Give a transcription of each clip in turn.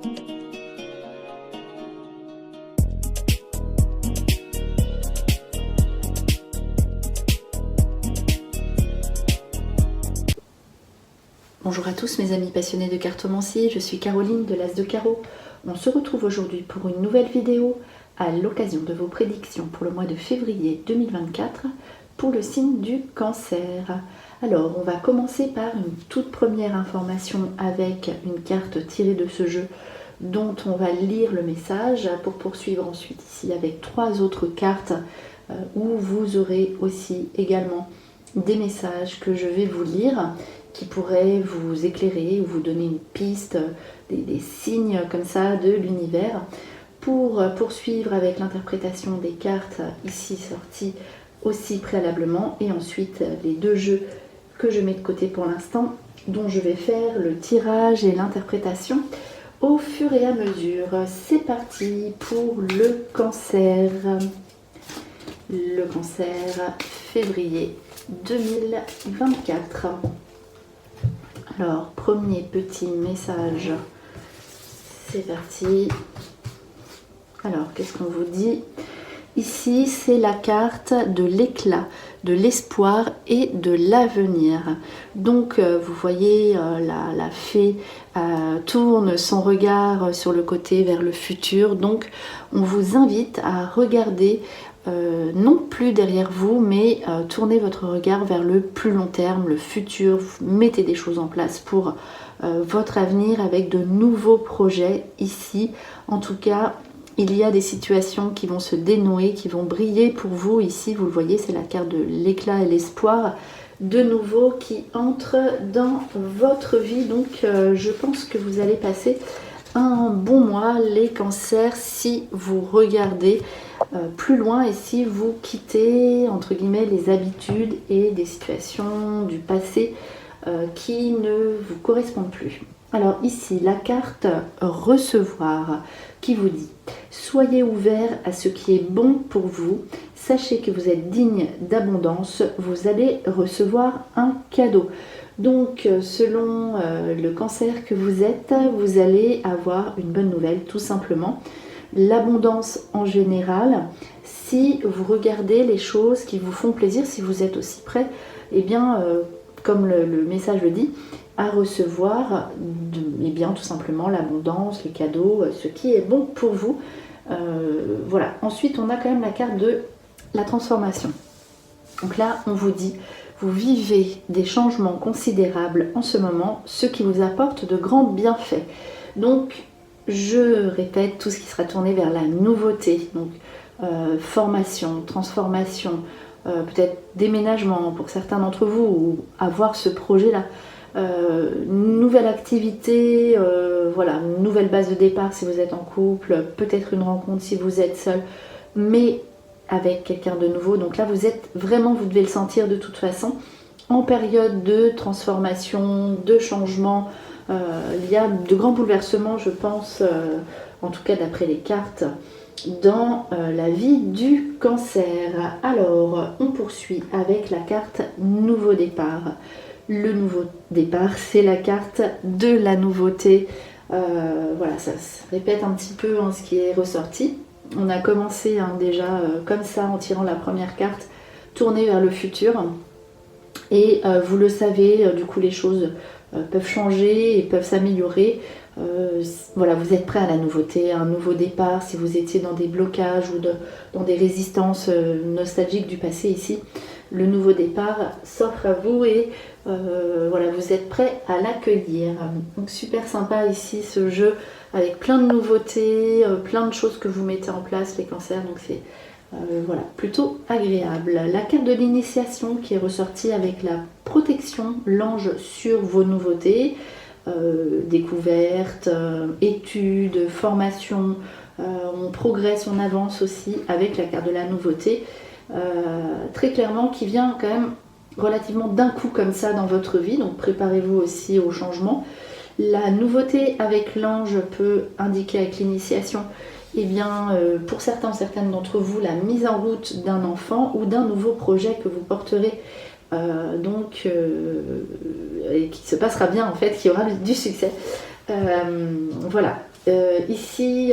Bonjour à tous mes amis passionnés de cartomancie, je suis Caroline de l'As de Carreau. On se retrouve aujourd'hui pour une nouvelle vidéo à l'occasion de vos prédictions pour le mois de février 2024 pour le signe du Cancer. Alors on va commencer par une toute première information avec une carte tirée de ce jeu dont on va lire le message pour poursuivre ensuite ici avec 3 autres cartes où vous aurez aussi également des messages que je vais vous lire qui pourraient vous éclairer ou vous donner une piste, des signes comme ça de l'univers. Pour poursuivre avec l'interprétation des cartes ici sorties aussi préalablement et ensuite les 2 jeux que je mets de côté pour l'instant dont je vais faire le tirage et l'interprétation au fur et à mesure. C'est parti pour le Cancer. Le Cancer, février 2024. Alors, premier petit message, c'est parti. Alors, qu'est-ce qu'on vous dit? Ici, c'est la carte de l'éclat, de l'espoir et de l'avenir. Donc, vous voyez, la fée tourne son regard sur le côté vers le futur. Donc, on vous invite à regarder non plus derrière vous, mais tournez votre regard vers le plus long terme, le futur. Mettez des choses en place pour votre avenir avec de nouveaux projets ici. En tout cas, il y a des situations qui vont se dénouer, qui vont briller pour vous. Ici, vous le voyez, c'est la carte de l'éclat et l'espoir de nouveau qui entre dans votre vie. Donc, je pense que vous allez passer un bon mois, les cancers, si vous regardez plus loin et si vous quittez, entre guillemets, les habitudes et des situations du passé qui ne vous correspondent plus. Alors ici, la carte recevoir qui vous dit « Soyez ouverts à ce qui est bon pour vous, sachez que vous êtes digne d'abondance, vous allez recevoir un cadeau ». Donc selon le cancer que vous êtes, vous allez avoir une bonne nouvelle tout simplement. L'abondance en général, si vous regardez les choses qui vous font plaisir, si vous êtes aussi prêt, eh bien comme le message le dit, à recevoir eh bien, tout simplement l'abondance, les cadeaux, ce qui est bon pour vous. Voilà. Ensuite, on a quand même la carte de la transformation. Donc là, on vous dit, vous vivez des changements considérables en ce moment, ce qui vous apporte de grands bienfaits. Donc, je répète, tout ce qui sera tourné vers la nouveauté. Donc, formation, transformation, peut-être déménagement pour certains d'entre vous, ou avoir ce projet-là. Nouvelle activité, voilà, nouvelle base de départ si vous êtes en couple, peut-être une rencontre si vous êtes seul, mais avec quelqu'un de nouveau. Donc là, vous êtes vraiment, vous devez le sentir de toute façon, en période de transformation, de changement. Il y a de grands bouleversements, je pense, en tout cas d'après les cartes, dans la vie du cancer. Alors, on poursuit avec la carte nouveau départ. Le nouveau départ, c'est la carte de la nouveauté. Voilà, ça se répète un petit peu ce qui est ressorti. On a commencé déjà comme ça en tirant la première carte, tournée vers le futur. Et vous le savez, du coup les choses peuvent changer et peuvent s'améliorer. Voilà, vous êtes prêt à la nouveauté, à un nouveau départ. Si vous étiez dans des blocages ou dans des résistances nostalgiques du passé ici, le nouveau départ s'offre à vous et voilà, vous êtes prêt à l'accueillir. Donc super sympa ici ce jeu avec plein de nouveautés, plein de choses que vous mettez en place les cancers, donc c'est voilà, plutôt agréable. La carte de l'initiation qui est ressortie avec la protection, l'ange sur vos nouveautés, découvertes, études, formation, on progresse, on avance aussi avec la carte de la nouveauté, très clairement qui vient quand même relativement d'un coup comme ça dans votre vie, donc préparez-vous aussi au changement. La nouveauté avec l'ange peut indiquer avec l'initiation, eh bien, pour certains ou certaines d'entre vous, la mise en route d'un enfant ou d'un nouveau projet que vous porterez, et qui se passera bien en fait, qui aura du succès. Voilà, Ici,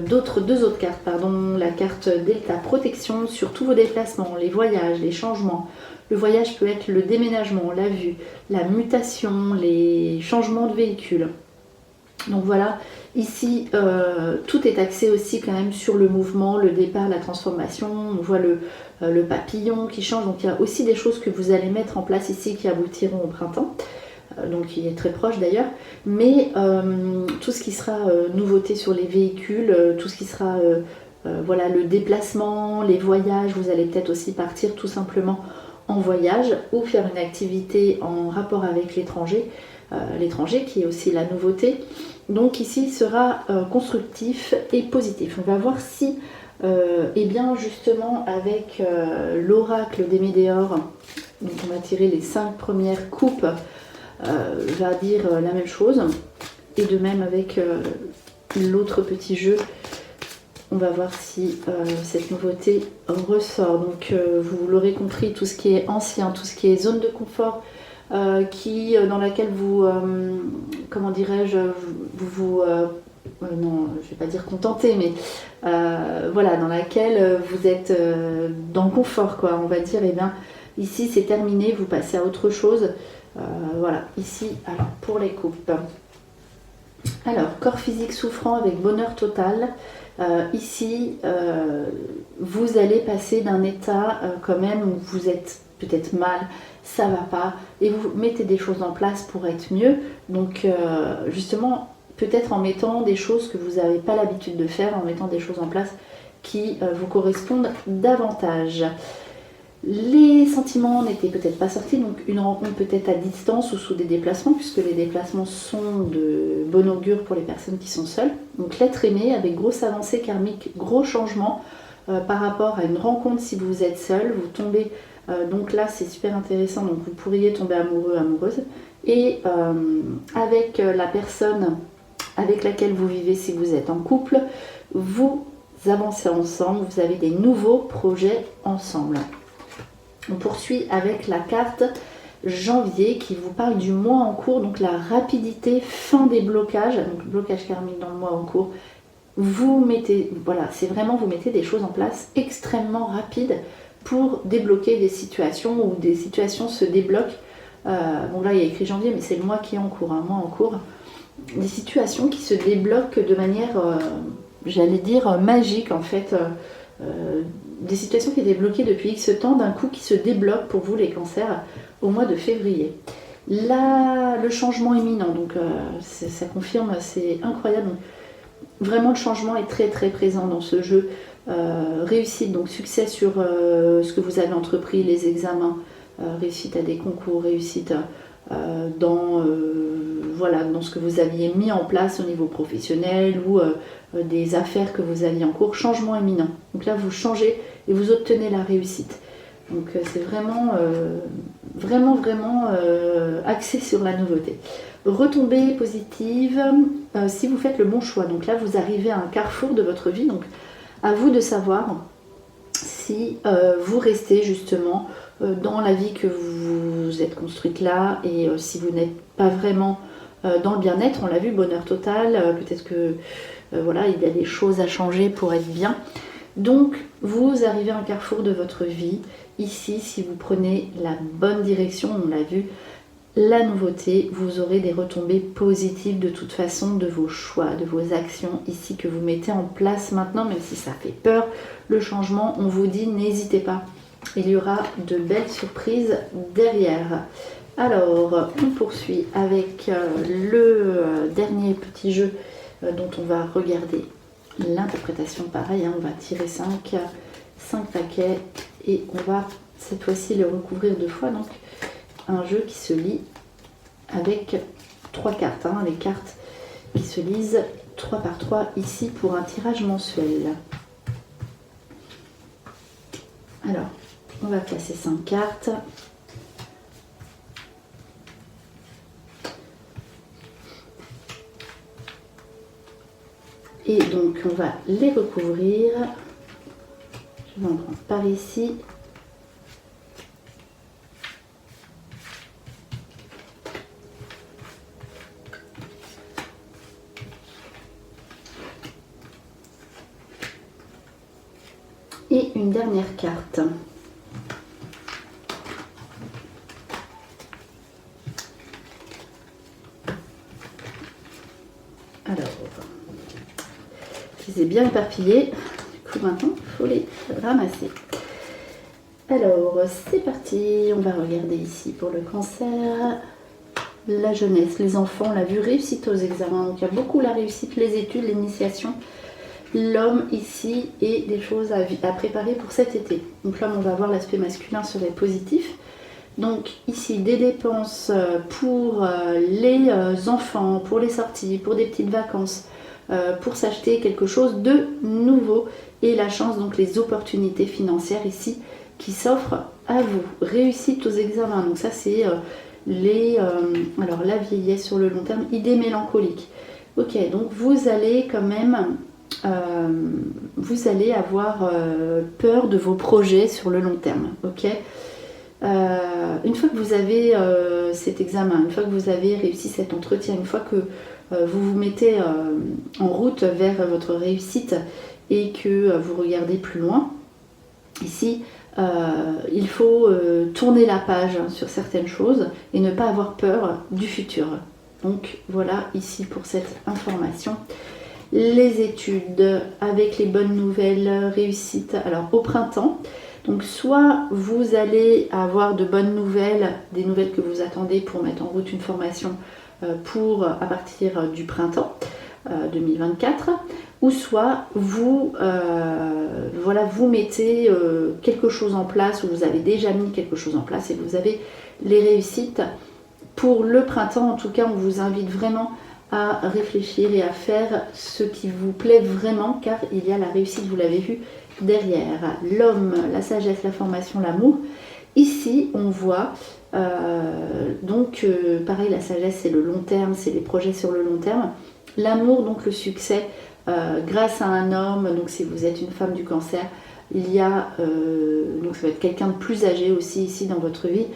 deux autres cartes, pardon. La carte Delta, protection sur tous vos déplacements, les voyages, les changements. Le voyage peut être le déménagement, la vue, la mutation, les changements de véhicule. Donc voilà, ici, tout est axé aussi quand même sur le mouvement, le départ, la transformation. On voit le papillon qui change. Donc il y a aussi des choses que vous allez mettre en place ici qui aboutiront au printemps. Donc il est très proche d'ailleurs, mais tout ce qui sera nouveauté sur les véhicules, tout ce qui sera voilà, le déplacement, les voyages, vous allez peut-être aussi partir tout simplement en voyage ou faire une activité en rapport avec l'étranger qui est aussi la nouveauté. Donc ici il sera constructif et positif. On va voir si, et bien justement avec l'oracle des Médéors, donc on va tirer les 5 premières coupes, va dire la même chose. Et de même avec l'autre petit jeu, on va voir si cette nouveauté ressort. Donc vous l'aurez compris, tout ce qui est ancien, tout ce qui est zone de confort, dans laquelle vous, comment dirais-je, non, je vais pas dire contenter, mais voilà, dans laquelle vous êtes dans le confort, quoi, on va dire. Et bien ici c'est terminé, vous passez à autre chose. Voilà, ici, alors pour les coupes. Alors, corps physique souffrant avec bonheur total. Ici, vous allez passer d'un état quand même où vous êtes peut-être mal, ça va pas, et vous mettez des choses en place pour être mieux. Donc, justement, peut-être en mettant des choses que vous n'avez pas l'habitude de faire, en mettant des choses en place qui vous correspondent davantage. Les sentiments n'étaient peut-être pas sortis, donc une rencontre peut-être à distance ou sous des déplacements, puisque les déplacements sont de bon augure pour les personnes qui sont seules. Donc l'être aimé avec grosse avancée karmique, gros changement par rapport à une rencontre si vous êtes seul, vous tombez, donc là c'est super intéressant, donc vous pourriez tomber amoureux, amoureuse, et avec la personne avec laquelle vous vivez si vous êtes en couple, vous avancez ensemble, vous avez des nouveaux projets ensemble. On poursuit avec la carte janvier qui vous parle du mois en cours, donc la rapidité, fin des blocages, donc blocage karmique dans le mois en cours. Vous mettez, voilà, c'est vraiment vous mettez des choses en place extrêmement rapides pour débloquer des situations où des situations se débloquent. Bon là il y a écrit janvier, mais c'est le mois qui est en cours, un mois en cours. Des situations qui se débloquent de manière, j'allais dire, magique en fait. Des situations qui étaient bloquées depuis X temps, d'un coup qui se débloquent pour vous les cancers au mois de février. Là, le changement imminent, donc ça confirme, c'est incroyable. Vraiment le changement est très très présent dans ce jeu. Réussite, donc succès sur ce que vous avez entrepris, les examens, réussite à des concours, réussite dans ce que vous aviez mis en place au niveau professionnel ou des affaires que vous aviez en cours, changement imminent. Donc là vous changez et vous obtenez la réussite. Donc c'est vraiment axé sur la nouveauté. Retombée positive, si vous faites le bon choix. Donc là vous arrivez à un carrefour de votre vie, donc à vous de savoir si vous restez justement dans la vie que vous êtes construite là, et si vous n'êtes pas vraiment dans le bien-être, on l'a vu, bonheur total, peut-être que voilà, il y a des choses à changer pour être bien. Donc vous arrivez à un carrefour de votre vie. Ici, si vous prenez la bonne direction, on l'a vu, la nouveauté, vous aurez des retombées positives de toute façon de vos choix, de vos actions ici que vous mettez en place maintenant, même si ça fait peur. Le changement, on vous dit, n'hésitez pas. Il y aura de belles surprises derrière. Alors, on poursuit avec le dernier petit jeu dont on va regarder l'interprétation. Pareil, hein, on va tirer 5 paquets et on va cette fois-ci le recouvrir 2 fois. Donc, un jeu qui se lit avec 3 cartes, hein, les cartes qui se lisent 3 par 3 ici pour un tirage mensuel. Alors, on va placer 5 cartes. Et donc, on va les recouvrir. Je vais en prendre par ici. une dernière carte. Alors, je les ai bien éparpillés. Du coup, maintenant, il faut les ramasser. Alors, c'est parti. On va regarder ici pour le cancer. La jeunesse, les enfants, on l'a vu, réussite aux examens. Donc, il y a beaucoup la réussite, les études, l'initiation. L'homme ici et des choses à préparer pour cet été. Donc, l'homme, on va voir l'aspect masculin serait positif. Donc, ici, des dépenses pour les enfants, pour les sorties, pour des petites vacances, pour s'acheter quelque chose de nouveau. Et la chance, donc les opportunités financières ici qui s'offrent à vous. Réussite aux examens. Donc, ça, c'est alors la vieillesse sur le long terme, idée mélancolique. Ok, donc vous allez quand même vous allez avoir peur de vos projets sur le long terme. Ok, une fois que vous avez cet examen, une fois que vous avez réussi cet entretien, une fois que vous vous mettez en route vers votre réussite et que vous regardez plus loin, ici il faut tourner la page sur certaines choses et ne pas avoir peur du futur. Donc voilà ici pour cette information. Les études avec les bonnes nouvelles, réussite. Alors au printemps, donc soit vous allez avoir de bonnes nouvelles, des nouvelles que vous attendez pour mettre en route une formation à partir du printemps 2024, ou soit vous, vous mettez quelque chose en place, ou vous avez déjà mis quelque chose en place et vous avez les réussites pour le printemps. En tout cas, on vous invite vraiment à réfléchir et à faire ce qui vous plaît vraiment, car il y a la réussite, vous l'avez vu, derrière. L'homme, la sagesse, la formation, l'amour. Ici, on voit, pareil, la sagesse, c'est le long terme, c'est les projets sur le long terme. L'amour, donc le succès, grâce à un homme, donc si vous êtes une femme du cancer, il y a, donc ça va être quelqu'un de plus âgé aussi ici dans votre vie.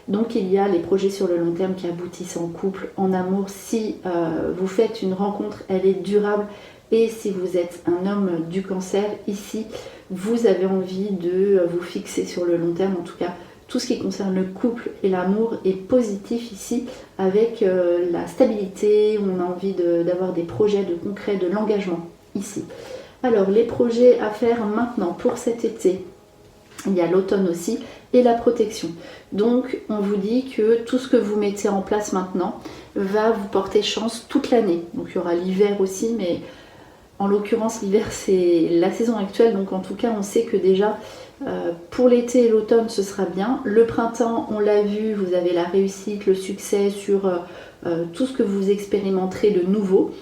Donc il y a les projets sur le long terme qui aboutissent en couple, en amour. Si vous faites une rencontre, elle est durable. Et si vous êtes un homme du cancer, ici, vous avez envie de vous fixer sur le long terme. En tout cas, tout ce qui concerne le couple et l'amour est positif ici, avec la stabilité. On a envie d'avoir des projets de concret, de l'engagement ici. Alors, les projets à faire maintenant pour cet été. Il y a l'automne aussi et la protection. Donc on vous dit que tout ce que vous mettez en place maintenant va vous porter chance toute l'année. Donc il y aura l'hiver aussi, mais en l'occurrence l'hiver c'est la saison actuelle. Donc en tout cas on sait que déjà pour l'été et l'automne ce sera bien. Le printemps on l'a vu, vous avez la réussite, le succès sur tout ce que vous expérimenterez de nouveau.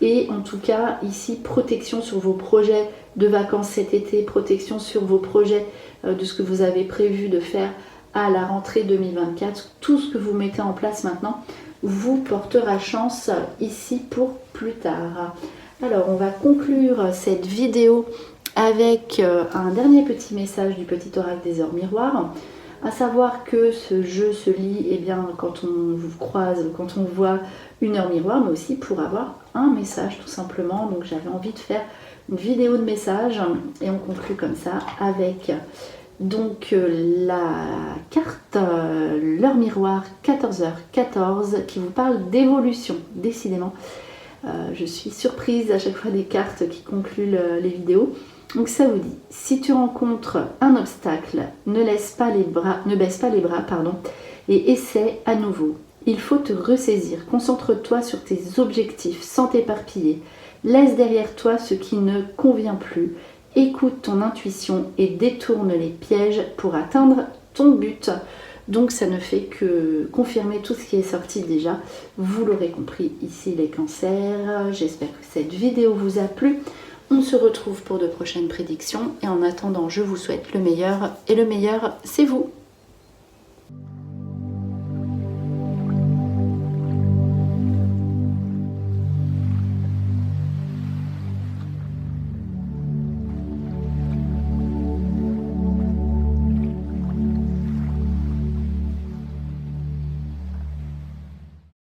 Et en tout cas ici protection sur vos projets de vacances cet été, protection sur vos projets de ce que vous avez prévu de faire à la rentrée 2024. Tout ce que vous mettez en place maintenant vous portera chance ici pour plus tard. Alors on va conclure cette vidéo avec un dernier petit message du petit oracle des heures miroirs, à savoir que ce jeu se lit quand on vous croise, quand on voit une heure miroir, mais aussi pour avoir un message tout simplement. Donc j'avais envie de faire une vidéo de message et on conclut comme ça avec donc la carte l'heure miroir 14h14 qui vous parle d'évolution. Décidément je suis surprise à chaque fois des cartes qui concluent les vidéos. Donc ça vous dit, si tu rencontres un obstacle, ne baisse pas les bras, et essaie à nouveau. Il faut te ressaisir, concentre-toi sur tes objectifs sans t'éparpiller. Laisse derrière toi ce qui ne convient plus. Écoute ton intuition et détourne les pièges pour atteindre ton but. Donc ça ne fait que confirmer tout ce qui est sorti déjà. Vous l'aurez compris, ici les cancers. J'espère que cette vidéo vous a plu. On se retrouve pour de prochaines prédictions. Et en attendant, je vous souhaite le meilleur. Et le meilleur, c'est vous.